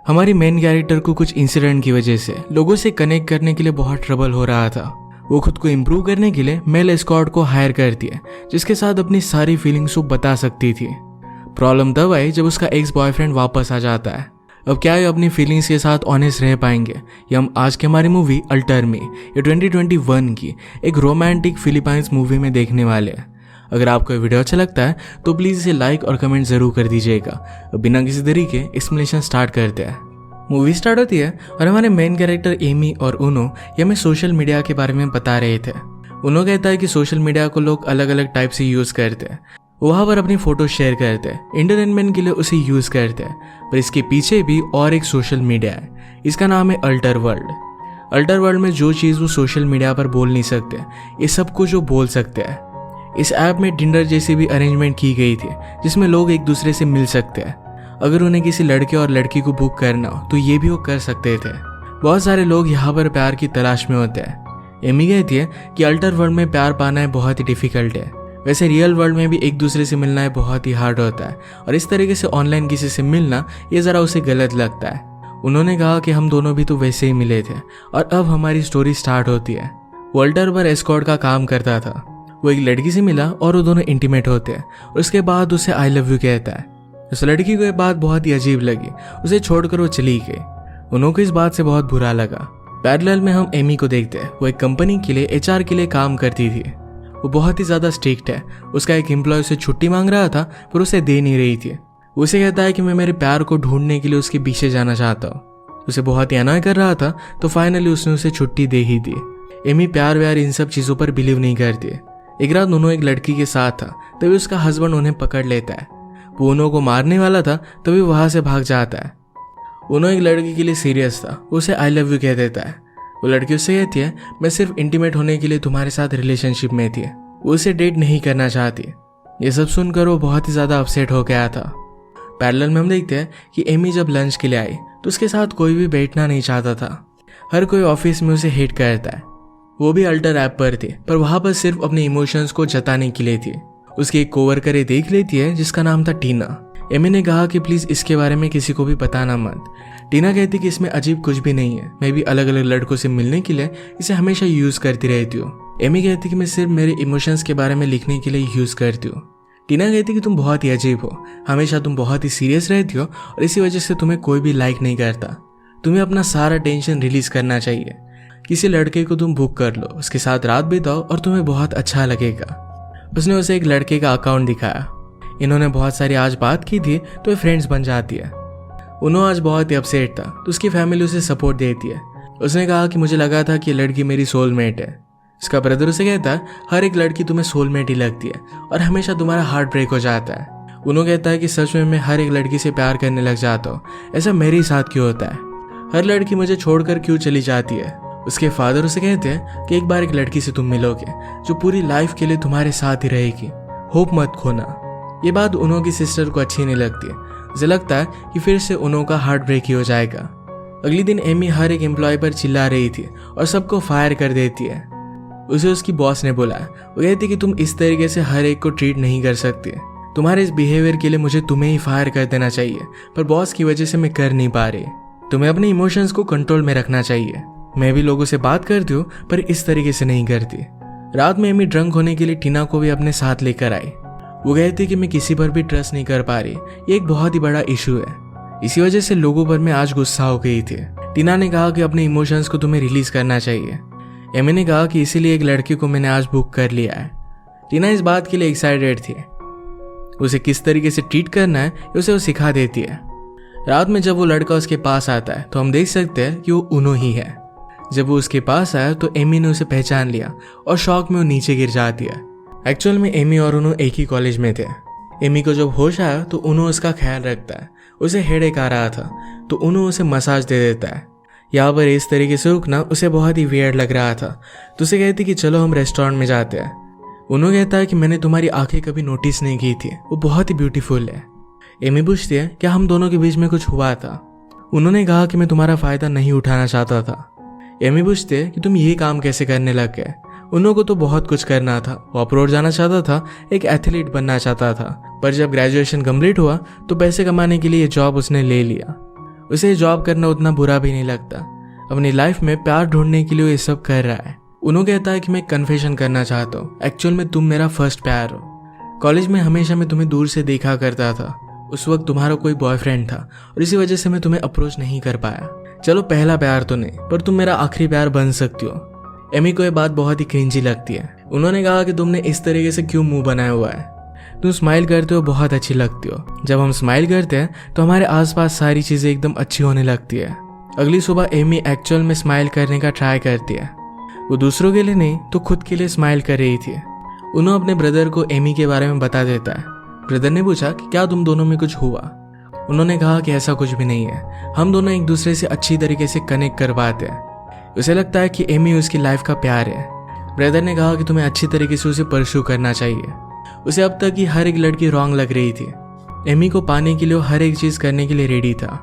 हमारी main character को कुछ इंसिडेंट की वजह से लोगों से कनेक्ट करने के लिए बहुत ट्रबल हो रहा था। वो खुद को इम्प्रूव करने के लिए मेल एस्कॉर्ट को हायर करती है जिसके साथ अपनी सारी फीलिंग्स को बता सकती थी। प्रॉब्लम तब आई जब उसका एक्स बॉयफ्रेंड वापस आ जाता है। अब क्या ये अपनी फीलिंग्स के साथ ऑनेस्ट रह पाएंगे, ये हम आज की हमारी मूवी अल्टर में ये 2021 की एक रोमांटिक फिलीपाइंस मूवी में देखने वाले हैं। अगर आपको ये वीडियो अच्छा लगता है तो प्लीज़ इसे लाइक और कमेंट ज़रूर कर दीजिएगा। बिना किसी देरी के एक्सप्लेनेशन स्टार्ट करते हैं। मूवी स्टार्ट होती है और हमारे मेन कैरेक्टर एमी और उनो ये हमें सोशल मीडिया के बारे में बता रहे थे। उनो कहता है कि सोशल मीडिया को लोग अलग अलग टाइप से यूज़ करते हैं, वहाँ पर अपनी फ़ोटो शेयर करते हैं, एंटरटेनमेंट के लिए उसे यूज़ करते हैं। पर इसके पीछे भी और एक सोशल मीडिया है, इसका नाम है अल्टर वर्ल्ड। अल्टर वर्ल्ड में जो चीज़ वो सोशल मीडिया पर बोल नहीं सकते, ये सब कुछ वो बोल सकते हैं। इस ऐप में टिंडर जैसी भी अरेंजमेंट की गई थी जिसमें लोग एक दूसरे से मिल सकते हैं। अगर उन्हें किसी लड़के और लड़की को बुक करना हो तो ये भी वो कर सकते थे। बहुत सारे लोग यहाँ पर प्यार की तलाश में होते हैं। एमी कहती है कि अल्टर वर्ल्ड में प्यार पाना है बहुत ही डिफिकल्ट है। वैसे रियल वर्ल्ड में भी एक दूसरे से मिलना है बहुत ही हार्ड होता है और इस तरीके से ऑनलाइन किसी से मिलना ये ज़रा उसे गलत लगता है। उन्होंने कहा कि हम दोनों भी तो वैसे ही मिले थे और अब हमारी स्टोरी स्टार्ट होती है। वो अल्टर पर एस्कॉर्ट का काम करता था। वो एक लड़की से मिला और वो दोनों इंटीमेट होते हैं और उसके बाद उसे आई लव यू कहता है। उस लड़की को ये बात बहुत ही अजीब लगी, उसे छोड़कर वो चली गई। उनको इस बात से बहुत बुरा लगा। पैरेलल में हम एमी को देखते हैं। वो एक कंपनी के लिए HR के लिए काम करती थी। वो बहुत ही ज़्यादा स्ट्रिक्ट है। उसका एक एम्प्लॉय उसे छुट्टी मांग रहा था पर उसे दे नहीं रही थी। उसे कहता है कि मैं मेरे प्यार को ढूंढने के लिए उसके पीछे जाना चाहता हूँ। उसे बहुत ही अनॉय कर रहा था तो फाइनली उसने उसे छुट्टी दे ही दी। एमी प्यार व्यार इन सब चीज़ों पर बिलीव नहीं करती। एक रात उन्होंने एक लड़की के साथ था, तभी उसका हस्बैंड उन्हें पकड़ लेता है। वो उन्हों को मारने वाला था तभी वहाँ से भाग जाता है। उन्होंने एक लड़की के लिए सीरियस था, उसे आई लव यू कह देता है। वो लड़की उससे कहती है मैं सिर्फ इंटीमेट होने के लिए तुम्हारे साथ रिलेशनशिप में थी, वो उसे डेट नहीं करना चाहती। ये सब सुनकर वो बहुत ही ज़्यादा अपसेट हो गया था। पैरेलल में हम देखते हैं कि एमी जब लंच के लिए आई तो उसके साथ कोई भी बैठना नहीं चाहता था। हर कोई ऑफिस में उसे हेट करता है। वो भी अल्टर ऐप पर थी पर वहाँ पर सिर्फ अपने इमोशंस को जताने के लिए थी। उसकी एक कोवर्कर ये देख लेती है जिसका नाम था टीना। एमी ने कहा कि प्लीज़ इसके बारे में किसी को भी बताना मत। टीना कहती कि इसमें अजीब कुछ भी नहीं है, मैं भी अलग अलग लड़कों से मिलने के लिए इसे हमेशा यूज़ करती रहती हूँ। एमी कहती कि मैं सिर्फ मेरे इमोशंस के बारे में लिखने के लिए यूज़ करती हूँ। टीना कहती कि तुम बहुत ही अजीब हो, हमेशा तुम बहुत ही सीरियस रहती हो और इसी वजह से तुम्हें कोई भी लाइक नहीं करता। तुम्हें अपना सारा टेंशन रिलीज करना चाहिए। किसी लड़के को तुम बुक कर लो, उसके साथ रात बिताओ और तुम्हें बहुत अच्छा लगेगा। उसने उसे एक लड़के का अकाउंट दिखाया। इन्होंने बहुत सारी आज बात की थी तो ये फ्रेंड्स बन जाती है। उन्होंने आज बहुत ही अपसेट था तो उसकी फैमिली उसे सपोर्ट देती है। उसने कहा कि मुझे लगा था कि ये लड़की मेरी सोलमेट है। इसका ब्रदर उसे कहता है हर एक लड़की तुम्हें सोलमेट ही लगती है और हमेशा तुम्हारा हार्ट ब्रेक हो जाता है। उन्होंने कहता है कि सच में मैं हर एक लड़की से प्यार करने लग जाता हूँ, ऐसा मेरे साथ क्यों होता है, हर लड़की मुझे छोड़कर क्यों चली जाती है। उसके फादर उसे कहते हैं कि एक बार एक लड़की से तुम मिलोगे जो पूरी लाइफ के लिए तुम्हारे साथ ही रहेगी, होप मत खोना। ये बात उन्हों की सिस्टर को अच्छी नहीं लगती। उसे लगता है कि फिर से उन्हों का हार्ट ब्रेक ही हो जाएगा। अगले दिन एमी हर एक एम्प्लॉय पर चिल्ला रही थी और सबको फायर कर देती है। उसे उसकी बॉस ने बोला, वो कहती कि तुम इस तरीके से हर एक को ट्रीट नहीं कर सकते, तुम्हारे इस बिहेवियर के लिए मुझे तुम्हें ही फायर कर देना चाहिए पर बॉस की वजह से मैं कर नहीं पा रही। तुम्हें अपने इमोशंस को कंट्रोल में रखना चाहिए। मैं भी लोगों से बात करती हूँ पर इस तरीके से नहीं करती। रात में एमी ड्रंक होने के लिए टीना को भी अपने साथ लेकर आई। वो कहती कि मैं किसी पर भी ट्रस्ट नहीं कर पा रही, ये एक बहुत ही बड़ा इशू है। इसी वजह से लोगों पर मैं आज गुस्सा हो गई थी। टीना ने कहा कि अपने इमोशंस को तुम्हें रिलीज करना चाहिए। एमी ने कहा कि इसीलिए एक लड़की को मैंने आज बुक कर लिया है। टीना इस बात के लिए एक्साइटेड थी। उसे किस तरीके से ट्रीट करना है उसे वो सिखा देती है। रात में जब वो लड़का उसके पास आता है तो हम देख सकते हैं कि वो उनो ही है। जब वो उसके पास आया तो एमी ने उसे पहचान लिया और शॉक में वो नीचे गिर जाती है। एक्चुअल में एमी और उनो एक ही कॉलेज में थे। एमी को जब होश आया तो उनो उसका ख्याल रखता है। उसे हेडेक आ रहा था तो उनो उसे मसाज दे देता है। यहाँ पर इस तरीके से रुकना उसे बहुत ही वियर्ड लग रहा था तो उसे कहती कि चलो हम रेस्टोरेंट में जाते हैं। उनो कहता है कि मैंने तुम्हारी आंखें कभी नोटिस नहीं की थी, वो बहुत ही ब्यूटीफुल है। एमी पूछती है क्या हम दोनों के बीच में कुछ हुआ था। उन्होंने कहा कि मैं तुम्हारा फायदा नहीं उठाना चाहता था। एमी पूछती है कि तुम ये काम कैसे करने लग गए। उन्हों को तो बहुत कुछ करना था, वो अब्रॉड जाना चाहता था, एक एथलीट बनना चाहता था, पर जब ग्रेजुएशन कंप्लीट हुआ तो पैसे कमाने के लिए ये जॉब उसने ले लिया। उसे जॉब करना उतना बुरा भी नहीं लगता। अपनी लाइफ में प्यार ढूंढने के लिए वो ये सब कर रहा है। उन्हों कहता है कि मैं कन्फेशन करना चाहता हूँ, एक्चुअल में तुम मेरा फर्स्ट प्यार हो। कॉलेज में हमेशा मैं तुम्हें दूर से देखा करता था। उस वक्त तुम्हारा कोई बॉयफ्रेंड था और इसी वजह से मैं तुम्हें अप्रोच नहीं कर पाया। चलो पहला प्यार तो नहीं, पर तुम मेरा आखिरी प्यार बन सकती हो। एमी को यह बात बहुत ही क्रिंजी लगती है। उन्होंने कहा कि तुमने इस तरीके से क्यों मुंह बनाया हुआ है? तुम स्माइल करते हो, बहुत अच्छी लगती हो। जब हम स्माइल करते हैं तो हमारे आसपास सारी चीजें एकदम अच्छी होने लगती है। अगली सुबह एमी एक्चुअल में स्माइल करने का ट्राई करती है। वो दूसरों के लिए नहीं तो खुद के लिए स्माइल कर रही थी। उन्होंने अपने ब्रदर को एमी के बारे में बता देता है। ब्रदर ने पूछा कि क्या तुम दोनों में कुछ हुआ? उन्होंने कहा कि ऐसा कुछ भी नहीं है, हम दोनों एक दूसरे से अच्छी तरीके से कनेक्ट कर पाते हैं। उसे लगता है कि एमी उसकी लाइफ का प्यार है। ब्रदर ने कहा कि तुम्हें अच्छी तरीके से उसे परस्यू करना चाहिए। उसे अब तक की हर एक लड़की रॉन्ग लग रही थी। एमी को पाने के लिए वो हर एक चीज करने के लिए रेडी था,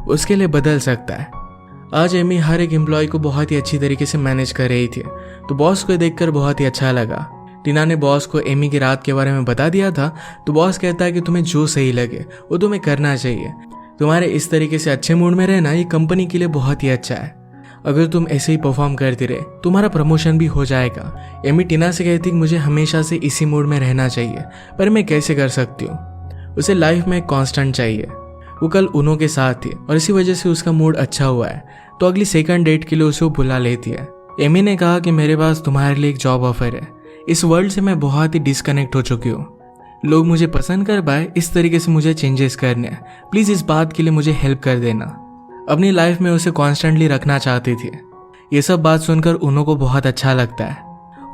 उसके लिए बदल सकता है। आज एमी हर एक एम्प्लॉय को बहुत ही अच्छी तरीके से मैनेज कर रही थी, तो बॉस को देखकर बहुत ही अच्छा लगा। टीना ने बॉस को एमी की रात के बारे में बता दिया था, तो बॉस कहता है कि तुम्हें जो सही लगे वो तुम्हें करना चाहिए। तुम्हारे इस तरीके से अच्छे मूड में रहना ये कंपनी के लिए बहुत ही अच्छा है। अगर तुम ऐसे ही परफॉर्म करते रहे तुम्हारा प्रमोशन भी हो जाएगा। एमी टीना से कहती कि मुझे हमेशा से इसी मूड में रहना चाहिए, पर मैं कैसे कर सकती हूँ? उसे लाइफ में कांस्टेंट चाहिए। वो कल उन्हों के साथ थी और इसी वजह से उसका मूड अच्छा हुआ है, तो अगली सेकंड डेट के लिए उसे वो बुला लेती है। एमी ने कहा कि मेरे पास तुम्हारे लिए एक जॉब ऑफर है। इस वर्ल्ड से मैं बहुत ही डिस्कनेक्ट हो चुकी हूँ। लोग मुझे पसंद कर पाए, इस तरीके से मुझे चेंजेस करने हैं। प्लीज इस बात के लिए मुझे हेल्प कर देना। अपनी लाइफ में उसे कॉन्स्टेंटली रखना चाहती थी। ये सब बात सुनकर उन्हों को बहुत अच्छा लगता है।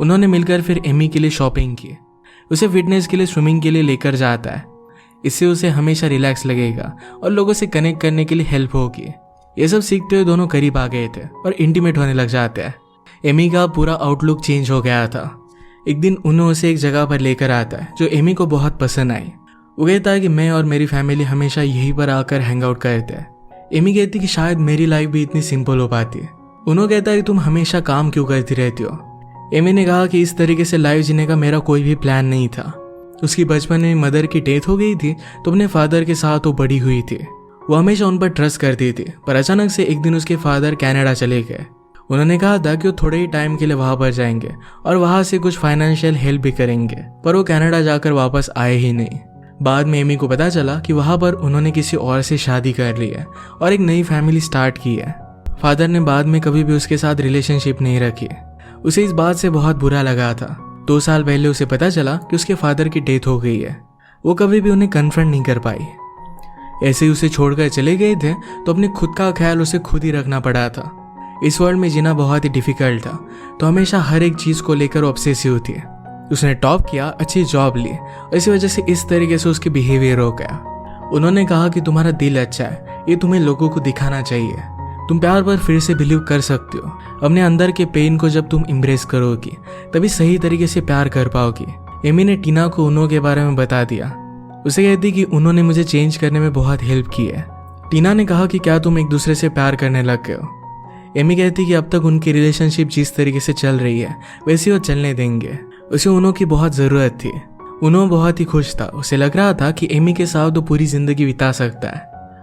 उन्होंने मिलकर फिर एमी के लिए शॉपिंग की। उसे फिटनेस के लिए स्विमिंग के लिए लेकर जाता है। इससे उसे हमेशा रिलैक्स लगेगा और लोगों से कनेक्ट करने के लिए हेल्प होगी। ये सब सीखते हुए दोनों करीब आ गए थे और इंटीमेट होने लग जाते हैं। एमी का पूरा आउटलुक चेंज हो गया था। एक दिन उन्होंने उसे एक जगह पर लेकर आता है जो एमी को बहुत पसंद आई। वो कहता है कि मैं और मेरी फैमिली हमेशा यहीं पर आकर हैंग आउट करते हैं। एमी कहती कि शायद मेरी लाइफ भी इतनी सिंपल हो पाती है। उन्होंने कहता है कि तुम हमेशा काम क्यों करती रहती हो? एमी ने कहा कि इस तरीके से लाइफ जीने का मेरा कोई भी प्लान नहीं था। उसकी बचपन में मदर की डेथ हो गई थी, तो अपने फादर के साथ वो बड़ी हुई थी। वो हमेशा उन पर ट्रस्ट करती थी, पर अचानक से एक दिन उसके फादर कनाडा चले गए। उन्होंने कहा था कि वो थोड़े ही टाइम के लिए वहां पर जाएंगे और वहां से कुछ फाइनेंशियल हेल्प भी करेंगे, पर वो कनाडा जाकर वापस आए ही नहीं। बाद में एमी को पता चला कि वहां पर उन्होंने किसी और से शादी कर ली है और एक नई फैमिली स्टार्ट की है। फादर ने बाद में कभी भी उसके साथ रिलेशनशिप नहीं रखी। उसे इस बात से बहुत बुरा लगा था। 2 साल पहले उसे पता चला कि उसके फादर की डेथ हो गई है। वो कभी भी उन्हें कन्फ्रंट नहीं कर पाई। ऐसे ही उसे छोड़कर चले गए थे, तो अपने खुद का ख्याल उसे खुद ही रखना पड़ा था। इस वर्ल्ड में जीना बहुत ही डिफिकल्ट था, तो हमेशा हर एक चीज को लेकर ऑब्सेसिव थी। उसने टॉप किया, अच्छी जॉब ली और इसी वजह से इस तरीके से उसकी बिहेवियर हो गया। उन्होंने कहा कि तुम्हारा दिल अच्छा है, ये तुम्हें लोगों को दिखाना चाहिए। तुम प्यार पर फिर से बिलीव कर सकते हो। अपने अंदर के पेन को जब तुम इम्ब्रेस करोगी तभी सही तरीके से प्यार कर पाओगी। एमी ने टीना को उन्हों के बारे में बता दिया। उसे कहती कि उन्होंने मुझे चेंज करने में बहुत हेल्प की है। टीना ने कहा कि क्या तुम एक दूसरे से प्यार करने लग गए हो? एमी कहती कि अब तक उनकी रिलेशनशिप जिस तरीके से चल रही है वैसे वो चलने देंगे। उसे उन्हों की बहुत ज़रूरत थी। उन्हों बहुत ही खुश था। उसे लग रहा था कि एमी के साथ वो पूरी जिंदगी बिता सकता है।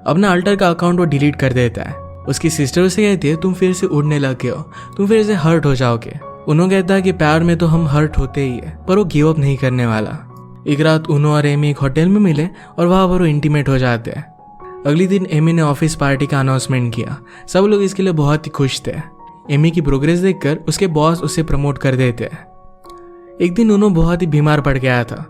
अपना अल्टर का अकाउंट वो डिलीट कर देता है। उसकी सिस्टर उसे कहती है तुम फिर से उड़ने लग गए हो, तुम फिर से हर्ट हो जाओगे। उन्हों कहता है कि प्यार में तो हम हर्ट होते ही है, पर वो गिव अप नहीं करने वाला। एक रात उन्हों और एमी एक होटल में मिले और वहां पर वो इंटीमेट हो जाते हैं। अगले दिन एमी ने ऑफिस पार्टी का अनाउंसमेंट किया। सब लोग इसके लिए बहुत ही खुश थे। एमी की प्रोग्रेस देखकर उसके बॉस उसे प्रमोट कर देते हैं। एक दिन उन्हों बहुत ही बीमार पड़ गया था।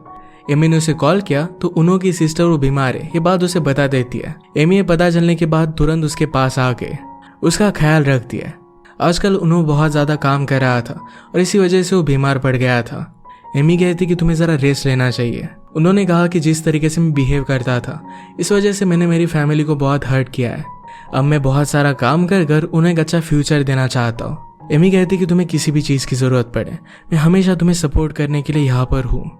एमी ने उसे कॉल किया तो उन्हों की सिस्टर वो बीमार है ये बात उसे बता देती है। एमी ये पता चलने के बाद तुरंत उसके पास आ गए, उसका ख्याल रख दिया। आजकल उन्हों बहुत ज्यादा काम कर रहा था और इसी वजह से वो बीमार पड़ गया था। एमी कहती कि तुम्हें जरा रेस्ट लेना चाहिए। उन्होंने कहा कि जिस तरीके से मैं बिहेव करता था इस वजह से मैंने मेरी फैमिली को बहुत हर्ट किया है। अब मैं बहुत सारा काम कर कर उन्हें एक अच्छा फ्यूचर देना चाहता हूँ। एमी कहती कि तुम्हें किसी भी चीज़ की ज़रूरत पड़े मैं हमेशा तुम्हें सपोर्ट करने के लिए यहाँ पर हूँ।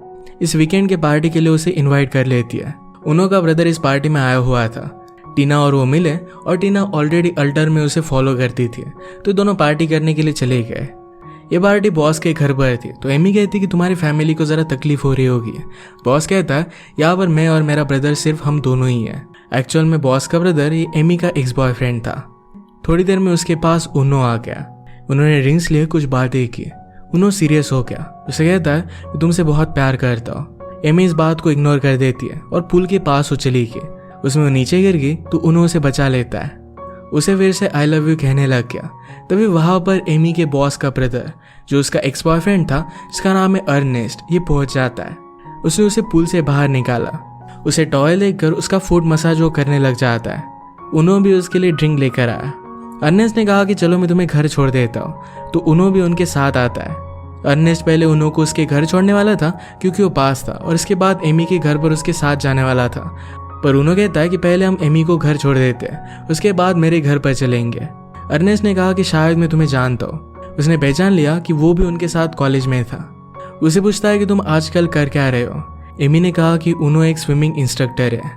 इस वीकेंड के पार्टी के लिए उसे इन्वाइट कर लेती है। उन्हों का ब्रदर इस पार्टी में आया हुआ था। टीना और वो मिले और टीना ऑलरेडी अल्टर में उसे फॉलो करती थी, तो दोनों पार्टी करने के लिए चले गए। ये पार्टी बॉस के घर पर थी, तो एमी कहती कि तुम्हारी फैमिली को ज़रा तकलीफ हो रही होगी। बॉस कहता है यहाँ पर मैं और मेरा ब्रदर सिर्फ हम दोनों ही हैं। एक्चुअल में बॉस का ब्रदर ये एमी का एक्स बॉयफ्रेंड था। थोड़ी देर में उसके पास उनो आ गया। उन्होंने रिंग्स लिए कुछ बातें की। उनो सीरियस हो गया। उसे कहता है कि तुमसे बहुत प्यार करता हूँ। एमी इस बात को इग्नोर कर देती है और पुल के पास वो चली गई। उसमें वो नीचे गिर गई तो उनो उसे बचा लेता है। उसे फिर से आई लव यू कहने लग गया। तभी वहां पर एमी के बॉस का ब्रदर, जो उसका एक्स बॉयफ्रेंड था, जिसका नाम है अर्नेस्ट, ये पहुंच जाता है। उसने उसे पुल से बाहर निकाला। उसे टॉय लेकर उसका फुट मसाज वो करने लग जाता है। उनो भी उसके लिए ड्रिंक लेकर आया। अर्नेस्ट ने कहा कि चलो मैं तुम्हें घर छोड़ देता हूँ, तो उनो भी उनके साथ आता है। अर्नेस्ट पहले उनो को उसके घर छोड़ने वाला था क्योंकि वो पास था, और इसके बाद एमी के घर पर उसके साथ जाने वाला था। पर उनो कहता है कि पहले हम एमी को घर छोड़ देते हैं, उसके बाद मेरे घर पर चलेंगे। अर्नेस्ट ने कहा कि शायद मैं तुम्हें जानता हूँ। उसने पहचान लिया कि वो भी उनके साथ कॉलेज में था। उसे पूछता है कि तुम आजकल कर क्या रहे हो। एमी ने कहा कि उनो एक स्विमिंग इंस्ट्रक्टर है।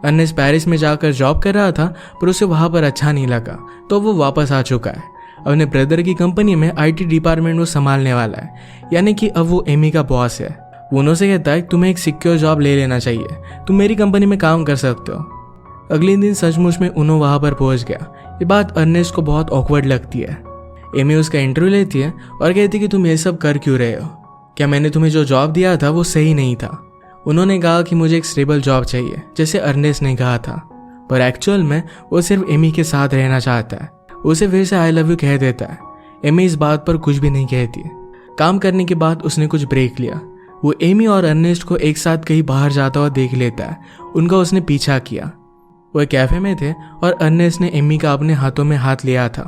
अर्नेस्ट पेरिस में जाकर जॉब कर रहा था, पर उसे वहां पर अच्छा नहीं लगा, तो वो वापस आ चुका है। अपने ब्रदर की कंपनी में IT डिपार्टमेंट वो संभालने वाला है, यानी कि अब वो एमी का बॉस है। वो उनो से कहता है कि तुम्हें एक सिक्योर जॉब ले लेना चाहिए, तुम मेरी कंपनी में काम कर सकते हो। अगले दिन सचमुच में उनो वहां पर पहुंच गया। ये बात अर्नेस्ट को बहुत ऑकवर्ड लगती है। एमी उसका इंटरव्यू लेती है और कहती है कि तुम ये सब कर क्यों रहे हो, क्या मैंने तुम्हें जो जॉब दिया था वो सही नहीं था। उन्होंने कहा कि मुझे एक स्टेबल जॉब चाहिए, जैसे अर्नेस्ट ने कहा था, पर एक्चुअल में वो सिर्फ एमी के साथ रहना चाहता है। उसे फिर से आई लव यू कह देता है। एमी इस बात पर कुछ भी नहीं कहती। काम करने के बाद उसने कुछ ब्रेक लिया। वो एमी और अर्नेस्ट को एक साथ कहीं बाहर जाता हुआ देख लेता है। उनका उसने पीछा किया। वो कैफे में थे और अर्नेस्ट ने एमी का अपने हाथों में हाथ लिया था।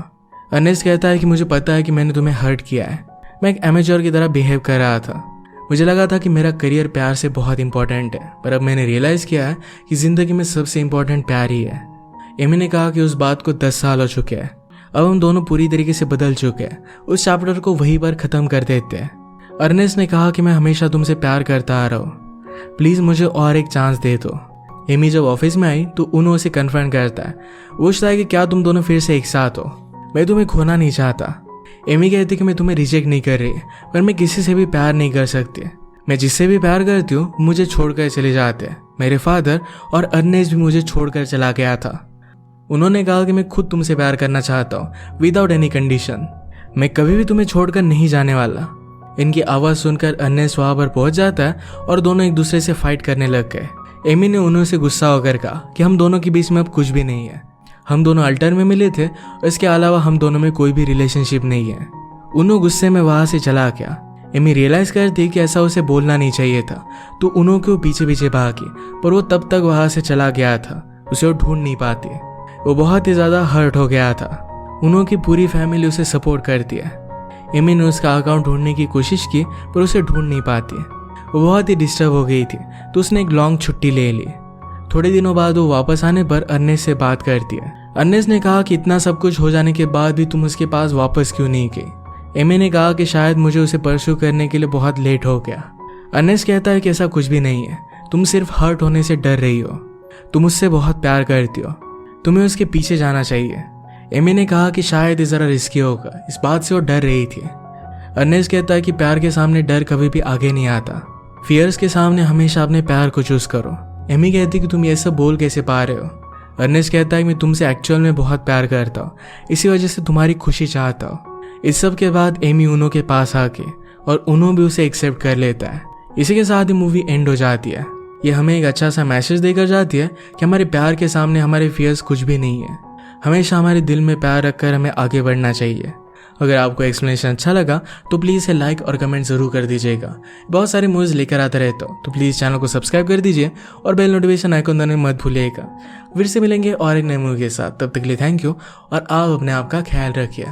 अर्नेस्ट कहता है कि मुझे पता है कि मैंने तुम्हें हर्ट किया है। मैं एक एमेच्योर की तरह बिहेव कर रहा था। मुझे लगा था कि मेरा करियर प्यार से बहुत इंपॉर्टेंट है, पर अब मैंने रियलाइज किया है कि जिंदगी में सबसे इंपॉर्टेंट प्यार ही है। एमी ने कहा कि उस बात को 10 साल हो चुके हैं। अब हम दोनों पूरी तरीके से बदल चुके हैं। उस चैप्टर को वहीं पर खत्म कर देते हैं। अर्नेस्ट ने कहा कि मैं हमेशा तुमसे प्यार करता आ रहा हूँ, प्लीज मुझे और एक चांस दे दो। एमी जब ऑफिस में आई तो उनो उसे कन्फ्रंट करता है। पूछता है कि क्या तुम दोनों फिर से एक साथ हो, मैं तुम्हें खोना नहीं चाहता। एमी कहती कि मैं तुम्हें रिजेक्ट नहीं कर रही, पर मैं किसी से भी प्यार नहीं कर सकती। मैं जिससे भी प्यार करती हूँ मुझे छोड़कर चले जाते हैं। मेरे फादर और अर्नेस्ट भी मुझे छोड़कर चला गया था। उन्होंने कहा कि मैं खुद तुमसे प्यार करना चाहता हूँ विदाउट एनी कंडीशन। मैं कभी भी तुम्हें छोड़कर नहीं जाने वाला। इनकी आवाज़ सुनकर अर्नेस्ट वहाँ पर पहुँच जाता है और दोनों एक दूसरे से फाइट करने लग गए। एमी ने उन्होंने से गुस्सा होकर कहा कि हम दोनों के बीच में अब कुछ भी नहीं है। हम दोनों अल्टर में मिले थे और इसके अलावा हम दोनों में कोई भी रिलेशनशिप नहीं है। उनो गुस्से में वहाँ से चला गया। एमी रियलाइज करती कि ऐसा उसे बोलना नहीं चाहिए था, तो उनो के पीछे पीछे भागी, पर वो तब तक वहाँ से चला गया था। उसे वो ढूंढ नहीं पाती। वो बहुत ही ज़्यादा हर्ट हो गया था। उनो की पूरी फैमिली उसे सपोर्ट करती है। एमी ने उसका अकाउंट ढूंढने की कोशिश की, पर उसे ढूंढ नहीं पाती। वो बहुत ही डिस्टर्ब हो गई थी, तो उसने एक लॉन्ग छुट्टी ले ली। थोड़े दिनों बाद वो वापस आने पर अर्नेस्ट से बात करती है। अर्नेस्ट ने कहा कि इतना सब कुछ हो जाने के बाद भी तुम उसके पास वापस क्यों नहीं गई। एमी ने कहा कि शायद मुझे उसे परस्यू करने के लिए बहुत लेट हो गया। अर्नेस्ट कहता है कि ऐसा कुछ भी नहीं है, तुम सिर्फ हर्ट होने से डर रही हो। तुम उससे बहुत प्यार करती हो, तुम्हें उसके पीछे जाना चाहिए। एमी ने कहा कि शायद ये जरा रिस्की होगा, इस बात से वो डर रही थी। अर्नेस्ट कहता है कि प्यार के सामने डर कभी भी आगे नहीं आता। फियर्स के सामने हमेशा अपने प्यार को चूज करो। एमी कहती कि तुम ये सब बोल कैसे पा रहे हो। अर्नेस्ट कहता है कि मैं तुमसे एक्चुअल में बहुत प्यार करता हूँ, इसी वजह से तुम्हारी खुशी चाहता हूँ। इस सब के बाद एमी उनो के पास आके और उनो भी उसे एक्सेप्ट कर लेता है। इसी के साथ ही मूवी एंड हो जाती है। ये हमें एक अच्छा सा मैसेज देकर जाती है कि हमारे प्यार के सामने हमारे फियर्स कुछ भी नहीं है। हमेशा हमारे दिल में प्यार रखकर हमें आगे बढ़ना चाहिए। अगर आपको एक्सप्लेनेशन अच्छा लगा तो प्लीज़ इसे लाइक और कमेंट ज़रूर कर दीजिएगा। बहुत सारे मूवीज़ लेकर आता रहता हूँ, तो प्लीज़ चैनल को सब्सक्राइब कर दीजिए और बेल नोटिफिकेशन आइकन दबाना मत भूलिएगा। फिर से मिलेंगे और एक नई मूवी के साथ, तब तक के लिए थैंक यू और आप अपने आप का ख्याल रखिए।